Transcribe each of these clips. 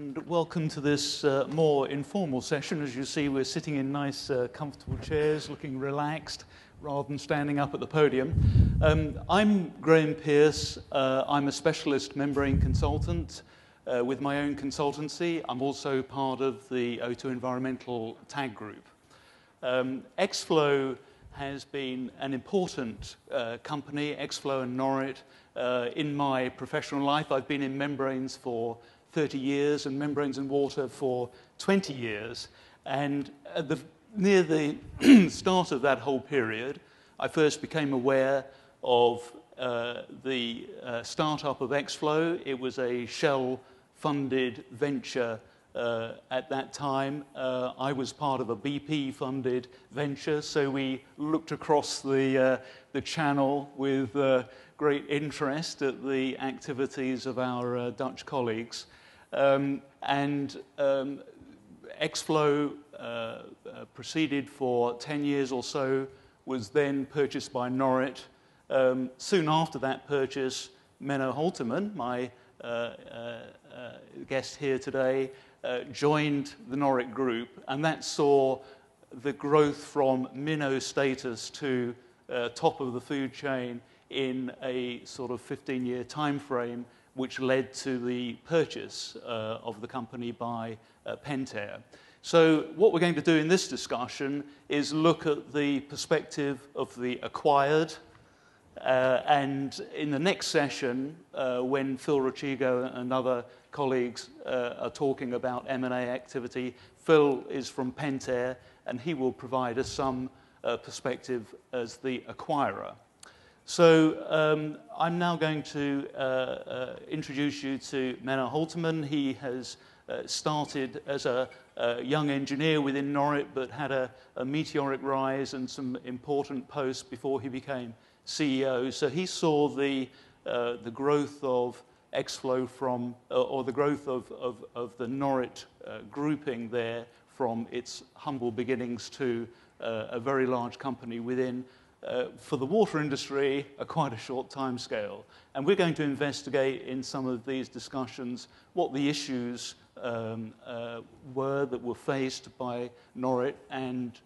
And welcome to this more informal session. As you see, we're sitting in nice, comfortable chairs, looking relaxed, rather than standing up at the podium. I'm Graeme Pearce. I'm a specialist membrane consultant with my own consultancy. I'm also part of the O2 Environmental Tag Group. Xflow has been an important company, Xflow and Norit. In my professional life, I've been in membranes for 30 years and membranes and water for 20 years. And near the start of that whole period, I first became aware of the startup of Xflow. It was a Shell-funded venture at that time. I was part of a BP-funded venture, so we looked across the channel with great interest at the activities of our Dutch colleagues. Xflow proceeded for 10 years or so, was then purchased by Norit. Soon after that purchase, Menno Holterman, my guest here today, joined the Norit group, and that saw the growth from minnow status to top of the food chain in a sort of 15-year time frame, which led to the purchase of the company by Pentair. So what we're going to do in this discussion is look at the perspective of the acquired, and in the next session, when Phil Rochigo and other colleagues are talking about M&A activity, Phil is from Pentair, and he will provide us some perspective as the acquirer. So I'm now going to introduce you to Menno Holterman. He has started as a young engineer within Norit, but had a meteoric rise and some important posts before he became CEO. So he saw the growth of Xflow from, or the growth of the Norit grouping there from its humble beginnings to a very large company within, for the water industry, quite a short time scale. And we're going to investigate in some of these discussions what the issues were that were faced by Norit and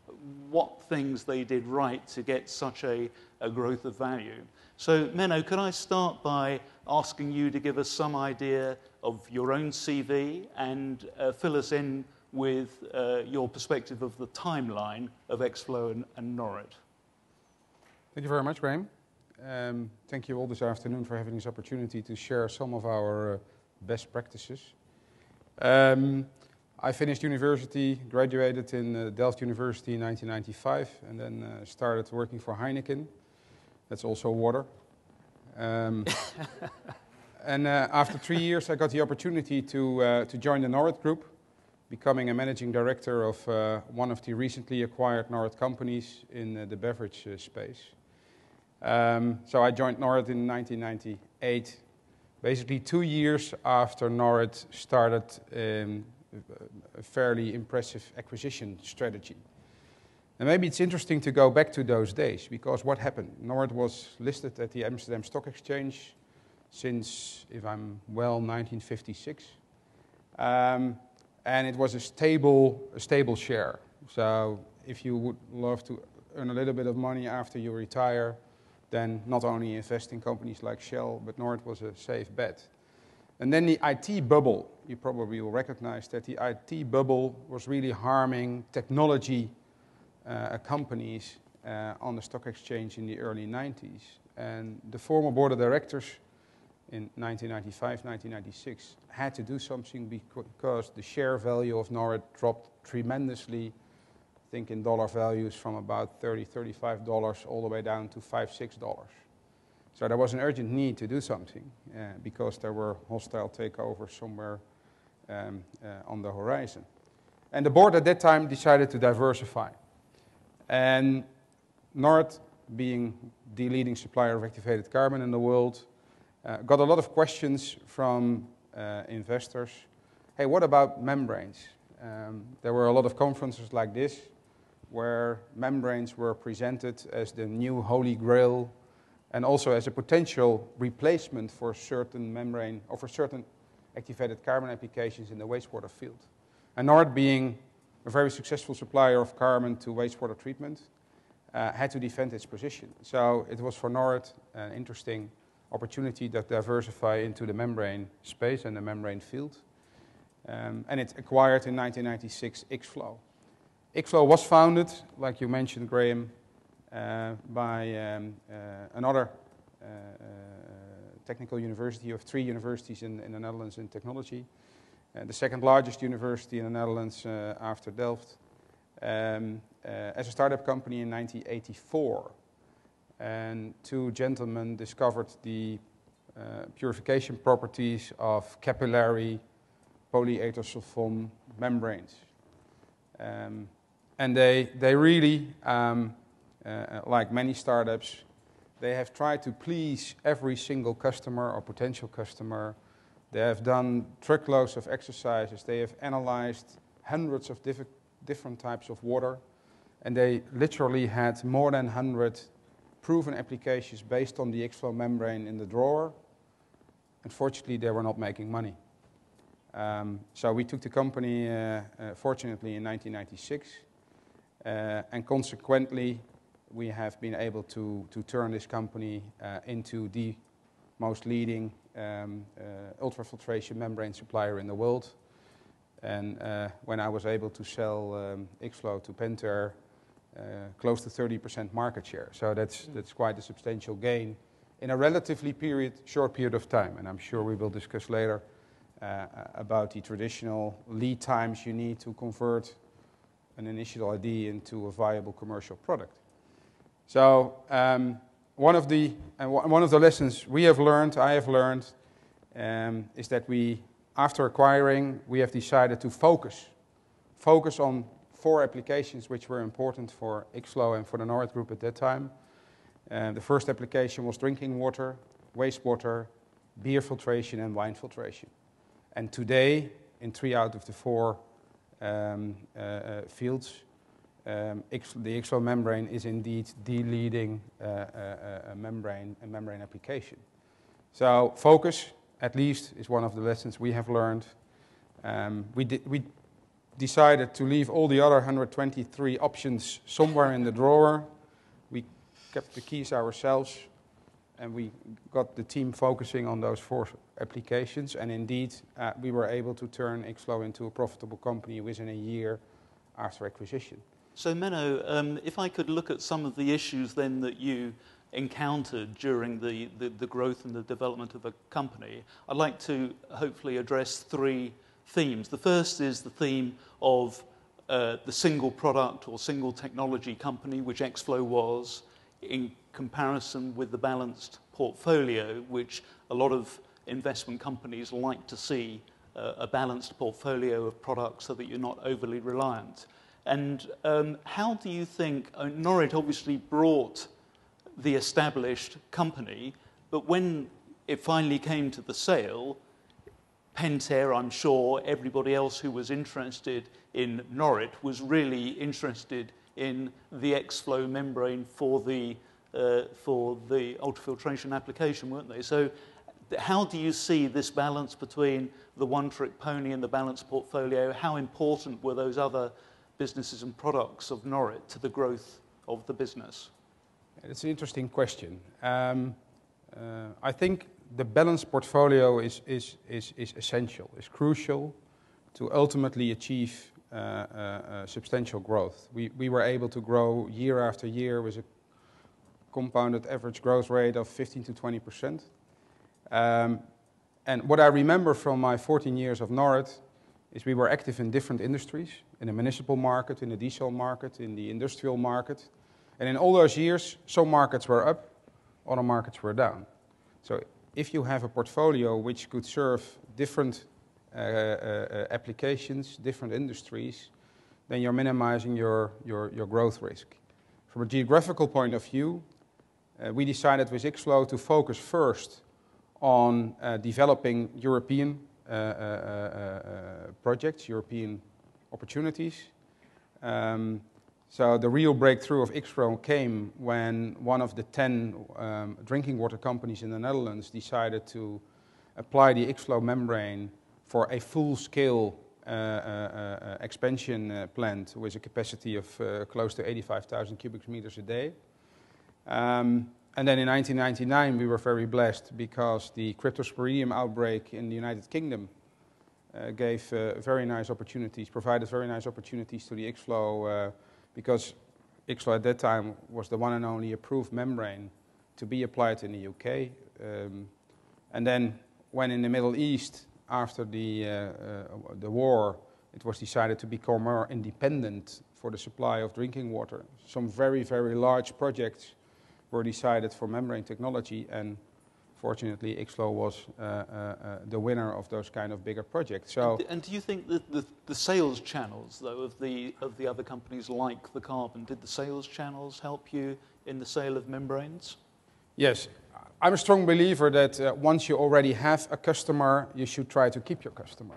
what things they did right to get such a growth of value. So, Menno, could I start by asking you to give us some idea of your own CV and fill us in with your perspective of the timeline of Xflow and Norit? Thank you very much, Graeme. Thank you all this afternoon for having this opportunity to share some of our best practices. I finished university, graduated in Delft University in 1995, and then started working for Heineken. That's also water. And after 3 years, I got the opportunity to join the Norit Group, becoming a managing director of one of the recently acquired Norit companies in the beverage space. So I joined Norit in 1998, basically 2 years after Norit started a fairly impressive acquisition strategy. And maybe it's interesting to go back to those days, because what happened? Norit was listed at the Amsterdam Stock Exchange since, if I'm well, 1956. And it was a stable share. So if you would love to earn a little bit of money after you retire, then not only invest in companies like Shell, but Norit was a safe bet. And then the IT bubble, you probably will recognize that the IT bubble was really harming technology companies on the stock exchange in the early 90s. And the former board of directors in 1995, 1996 had to do something because the share value of Norit dropped tremendously. I think in dollar values from about $30, $35 all the way down to $5, $6. So there was an urgent need to do something because there were hostile takeovers somewhere on the horizon. And the board at that time decided to diversify. And Norit, being the leading supplier of activated carbon in the world, got a lot of questions from investors. Hey, what about membranes? There were a lot of conferences like this where membranes were presented as the new holy grail and also as a potential replacement for certain membrane or for certain activated carbon applications in the wastewater field. And Norit, being a very successful supplier of carbon to wastewater treatment, had to defend its position. So it was for Norit an interesting opportunity to diversify into the membrane space and the membrane field. And it acquired in 1996 X-Flow. X-Flow was founded, like you mentioned, Graeme, by another technical university of 3 universities in the Netherlands in technology. The second largest university in the Netherlands after Delft. As a startup company in 1984. And 2 gentlemen discovered the purification properties of capillary polyaethersulfone membranes. And they really, like many startups, they have tried to please every single customer or potential customer. They have done truckloads of exercises. They have analyzed hundreds of different types of water. And they literally had more than 100 proven applications based on the X-Flow membrane in the drawer. Unfortunately, they were not making money. So we took the company, fortunately, in 1996. And consequently, we have been able to turn this company into the most leading ultrafiltration membrane supplier in the world. And when I was able to sell X-Flow to Pentair, close to 30% market share. So that's quite a substantial gain in a relatively short period of time. And I'm sure we will discuss later about the traditional lead times you need to convert an initial idea into a viable commercial product. So one of the lessons we have learned, I have learned, is that after acquiring, we have decided to focus on 4 applications which were important for X-Flow and for the Norit Group at that time. The first application was drinking water, wastewater, beer filtration, and wine filtration. And today, in 3 out of the 4 fields, the X-Flow membrane is indeed the leading membrane application. So focus, at least, is one of the lessons we have learned. We decided to leave all the other 123 options somewhere in the drawer. We kept the keys ourselves, and we got the team focusing on those 4 applications. And indeed, we were able to turn X-Flow into a profitable company within a year after acquisition. So Menno, if I could look at some of the issues then that you encountered during the growth and the development of the company, I'd like to hopefully address 3 themes. The first is the theme of the single product or single technology company, which X-Flow was, in comparison with the balanced portfolio, which a lot of investment companies like to see, a balanced portfolio of products so that you're not overly reliant. And how do you think, Norit obviously brought the established company, but when it finally came to the sale, Pentair, I'm sure, everybody else who was interested in Norit was really interested in the X-Flow membrane for the ultrafiltration application, weren't they? So how do you see this balance between the one-trick pony and the balanced portfolio? How important were those other businesses and products of Norit to the growth of the business? It's an interesting question. I think the balanced portfolio is essential, is crucial to ultimately achieve substantial growth. We were able to grow year after year with a compounded average growth rate of 15 to 20%. And what I remember from my 14 years of Norit is we were active in different industries, in the municipal market, in the diesel market, in the industrial market. And in all those years, some markets were up, other markets were down. So if you have a portfolio which could serve different applications, different industries, then you're minimizing your growth risk. From a geographical point of view, we decided with X-Flow to focus first on developing European projects, European opportunities. So the real breakthrough of X-Flow came when one of the 10 drinking water companies in the Netherlands decided to apply the X-Flow membrane for a full-scale expansion plant with a capacity of close to 85,000 cubic meters a day. And then in 1999 we were very blessed because the cryptosporidium outbreak in the United Kingdom gave very nice opportunities, provided very nice opportunities to the X-Flow because X-Flow at that time was the one and only approved membrane to be applied in the UK. And then when in the Middle East, after the war, it was decided to become more independent for the supply of drinking water. Some very, very large projects were decided for membrane technology, and fortunately X-Flow was the winner of those kind of bigger projects. So, and do you think that the sales channels, though, of the other companies like the Carbon, did the sales channels help you in the sale of membranes? Yes, I'm a strong believer that once you already have a customer, you should try to keep your customer.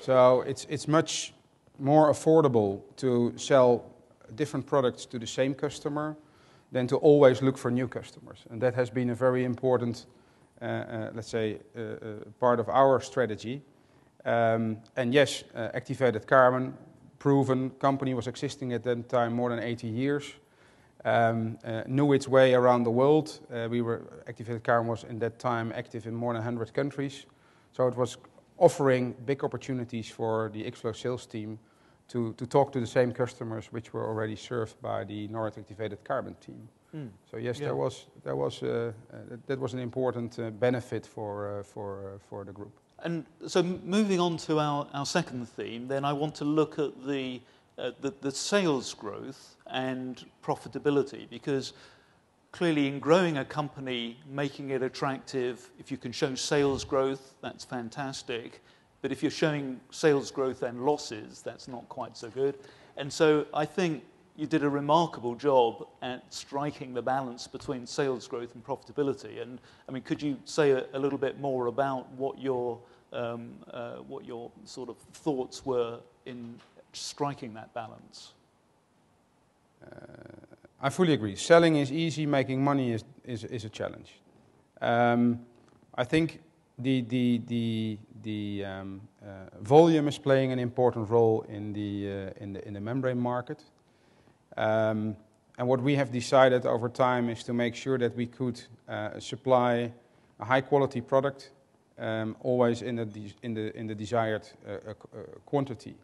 So it's much more affordable to sell different products to the same customer than to always look for new customers. And that has been a very important, let's say, part of our strategy. And yes, activated carbon, proven company, was existing at that time more than 80 years. Knew its way around the world. Activated carbon was in that time active in more than 100 countries. So it was offering big opportunities for the X-Flow sales team to talk to the same customers which were already served by the Norit activated carbon team. So yes, yeah. that was an important benefit for the group. And so moving on to our second theme, then I want to look at the sales growth and profitability, because clearly in growing a company, making it attractive, if you can show sales growth, that's fantastic. But if you're showing sales growth and losses, that's not quite so good. And so I think you did a remarkable job at striking the balance between sales growth and profitability. And I mean, could you say a little bit more about what your sort of thoughts were in striking that balance? I fully agree. Selling is easy, making money is a challenge. I think the volume is playing an important role in the membrane market. And what we have decided over time is to make sure that we could supply a high quality product, always in the desired quantity.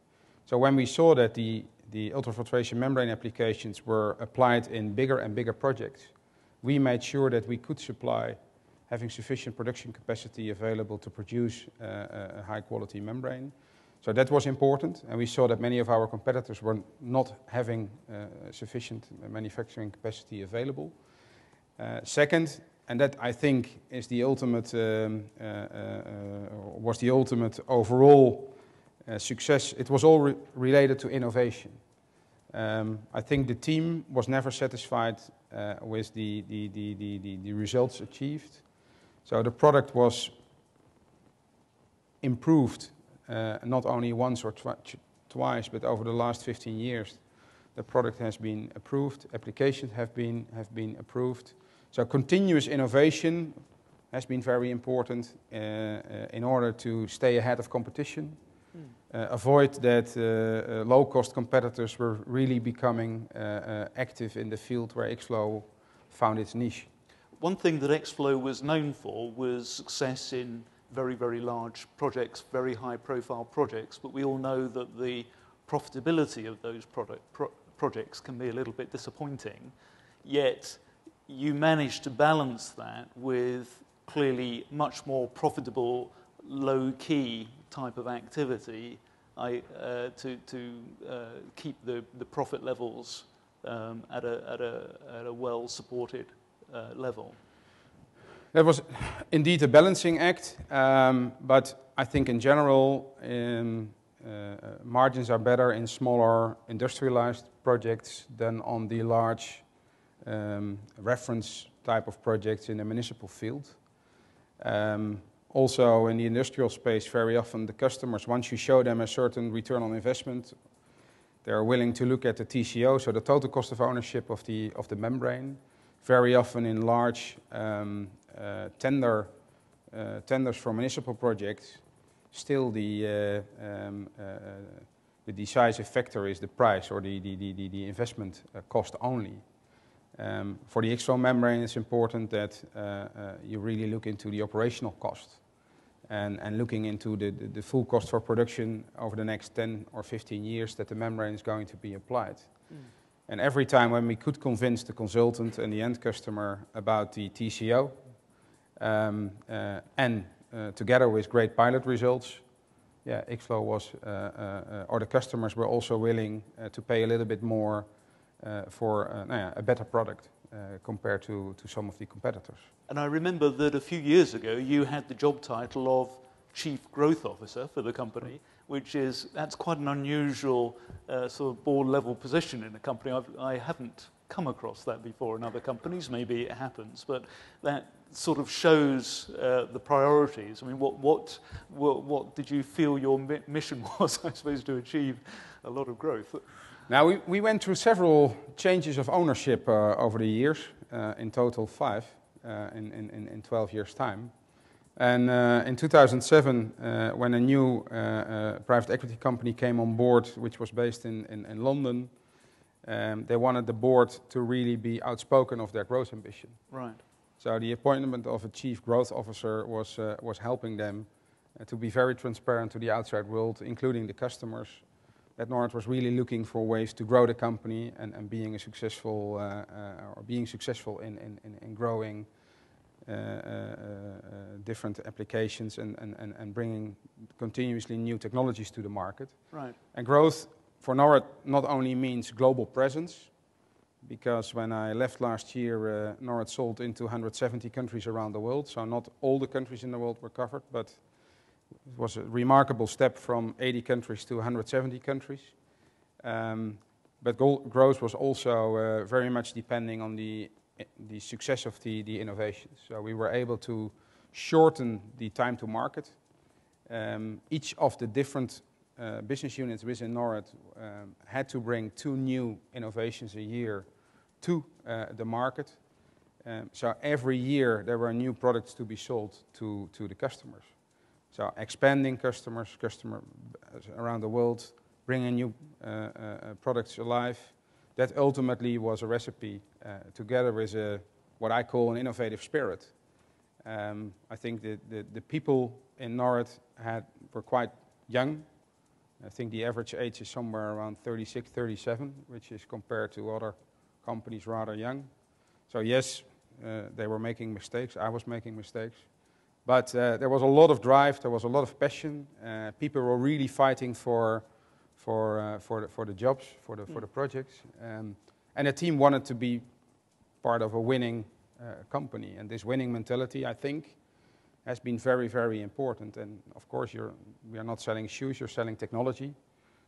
So when we saw that the ultrafiltration membrane applications were applied in bigger and bigger projects, we made sure that we could supply, having sufficient production capacity available to produce a high quality membrane. So that was important, and we saw that many of our competitors were not having sufficient manufacturing capacity available. Second, and that I think is the ultimate, was the ultimate overall success, it was all related to innovation. I think the team was never satisfied with the results achieved. So the product was improved not only once or twice, but over the last 15 years, the product has been approved, applications have been approved. So continuous innovation has been very important in order to stay ahead of competition, avoid that low-cost competitors were really becoming active in the field where X-Flow found its niche. One thing that X-Flow was known for was success in very, very large projects, very high-profile projects, but we all know that the profitability of those projects can be a little bit disappointing. Yet you managed to balance that with clearly much more profitable, low-key type of activity to keep the profit levels at a well-supported level. That was indeed a balancing act, but I think in general margins are better in smaller industrialized projects than on the large reference type of projects in the municipal field. Also in the industrial space, very often the customers, once you show them a certain return on investment, they are willing to look at the TCO, so the total cost of ownership of the membrane. Very often in large tenders for municipal projects, still the decisive factor is the price or the investment cost only. For the X-flow membrane, it's important that you really look into the operational cost and looking into the full cost for production over the next 10 or 15 years that the membrane is going to be applied. And every time when we could convince the consultant and the end customer about the TCO, and together with great pilot results, X-flow was, or the customers were also willing to pay a little bit more for a better product compared to some of the competitors. And I remember that a few years ago you had the job title of Chief Growth Officer for the company, that's quite an unusual sort of board level position in a company. I haven't come across that before in other companies. Maybe it happens, but that sort of shows the priorities. I mean, what did you feel your mission was, I suppose, to achieve a lot of growth? Now, we went through several changes of ownership over the years, in total 5, in 12 years' time. And in 2007, when a new private equity company came on board, which was based in London, they wanted the board to really be outspoken of their growth ambition. Right. So the appointment of a chief growth officer was helping them to be very transparent to the outside world, including the customers, that Norit was really looking for ways to grow the company and being successful in growing different applications and bringing continuously new technologies to the market. Right. And growth for Norit not only means global presence, because when I left last year, Norit sold into 170 countries around the world, so not all the countries in the world were covered, but it was a remarkable step from 80 countries to 170 countries. But growth was also very much depending on the success of the innovations. So we were able to shorten the time to market. Each of the different business units within Norit had to bring 2 new innovations a year to the market. So every year there were new products to be sold to the customers. So expanding customers around the world, bringing new products alive. That ultimately was a recipe together with what I call an innovative spirit. I think the people in Norit were quite young. I think the average age is somewhere around 36, 37, which is compared to other companies rather young. So yes, they were making mistakes. I was making mistakes. But there was a lot of drive. There was a lot of passion. People were really fighting for the jobs, for the projects. And the team wanted to be part of a winning company. And this winning mentality, I think, has been very, very important. And of course, we are not selling shoes, you're selling technology.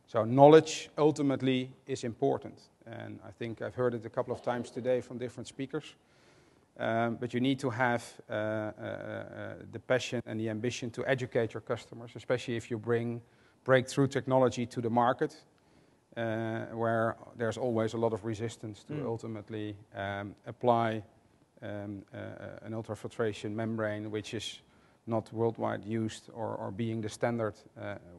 So knowledge ultimately is important. And I think I've heard it a couple of times today from different speakers. But you need to have the passion and the ambition to educate your customers, especially if you bring breakthrough technology to the market, where there's always a lot of resistance to ultimately apply an ultrafiltration membrane, which is not worldwide used or being the standard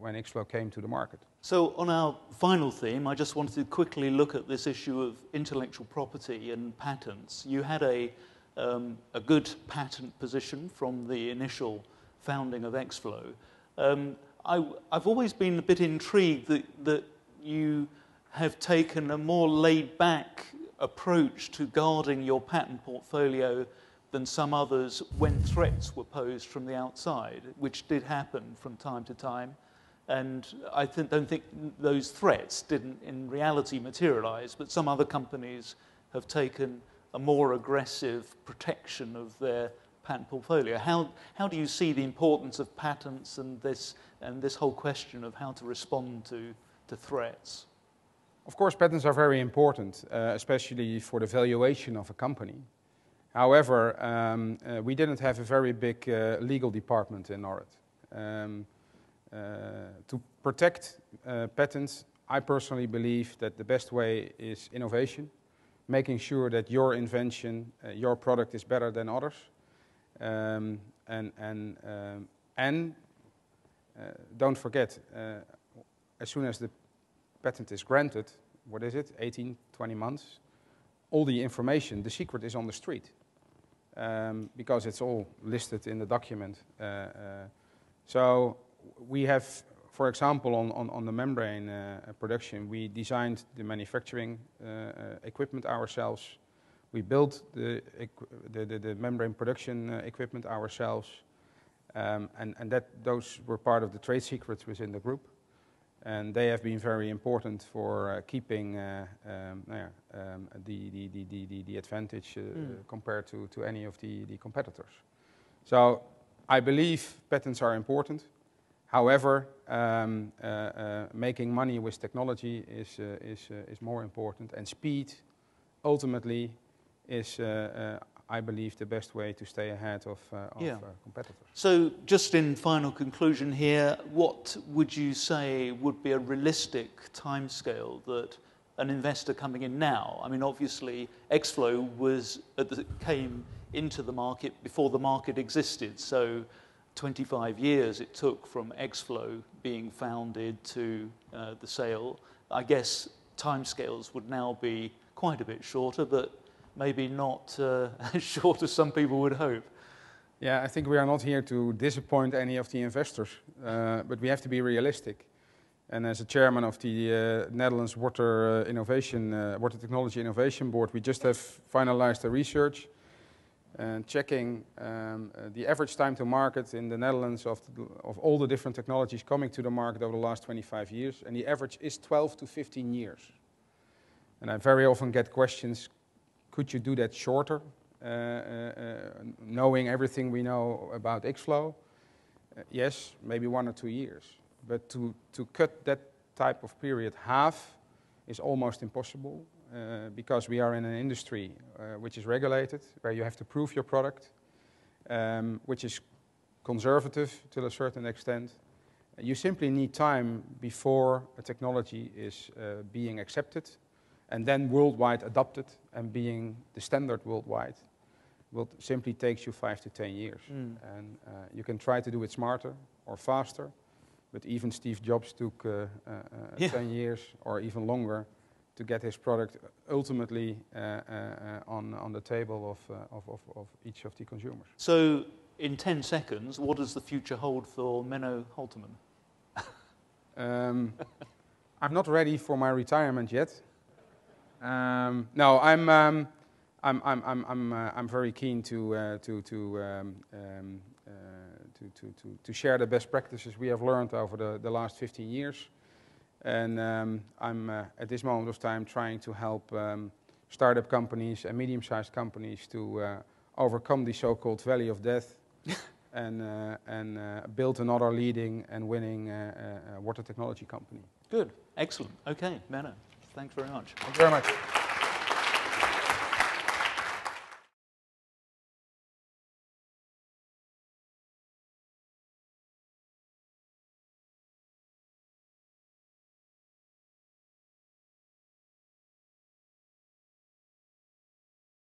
when X-flow came to the market. So on our final theme, I just wanted to quickly look at this issue of intellectual property and patents. You had a good patent position from the initial founding of X-flow. I've always been a bit intrigued that you have taken a more laid-back approach to guarding your patent portfolio than some others when threats were posed from the outside, which did happen from time to time. And I don't think those threats didn't in reality materialize, but some other companies have taken a more aggressive protection of their patent portfolio. How do you see the importance of patents and this whole question of how to respond to threats? Of course, patents are very important, especially for the valuation of a company. However, we didn't have a very big legal department in Norit. To protect patents, I personally believe that the best way is innovation, making sure that your invention, your product is better than others, and don't forget, as soon as the patent is granted, what is it, 18, 20 months, all the information, the secret is on the street, because it's all listed in the document. So we have, for example, on the membrane production, we designed the manufacturing equipment ourselves. We built the membrane production equipment ourselves, and those were part of the trade secrets within the group. And they have been very important for keeping the advantage compared to any of the competitors. So I believe patents are important. However, making money with technology is more important, and speed ultimately is, I believe, the best way to stay ahead of competitors. So just in final conclusion here, what would you say would be a realistic timescale that an investor coming in now, I mean, obviously, Xflow came into the market before the market existed, so 25 years it took from Xflow being founded to the sale. I guess timescales would now be quite a bit shorter, but maybe not as short as some people would hope. Yeah, I think we are not here to disappoint any of the investors, but we have to be realistic. And as a chairman of the Netherlands Water Technology Innovation Board, we just have finalized the research and checking the average time to market in the Netherlands of all the different technologies coming to the market over the last 25 years, and the average is 12 to 15 years. And I very often get questions, could you do that shorter, knowing everything we know about Xflow? Yes, maybe 1 or 2 years. But to cut that type of period half is almost impossible, because we are in an industry which is regulated, where you have to prove your product, which is conservative to a certain extent. You simply need time before a technology is being accepted, and then worldwide adopted and being the standard worldwide. Will simply takes you 5 to 10 years. And you can try to do it smarter or faster, but even Steve Jobs took 10 years or even longer to get his product ultimately on the table of each of the consumers. So in 10 seconds, what does the future hold for Menno Holterman? I'm not ready for my retirement yet. No, I'm very keen to share the best practices we have learned over the last 15 years, and I'm at this moment of time trying to help startup companies and medium-sized companies to overcome the so-called valley of death and build another leading and winning water technology company. Good, excellent. Okay, Menno, thanks very much. Thank you very much.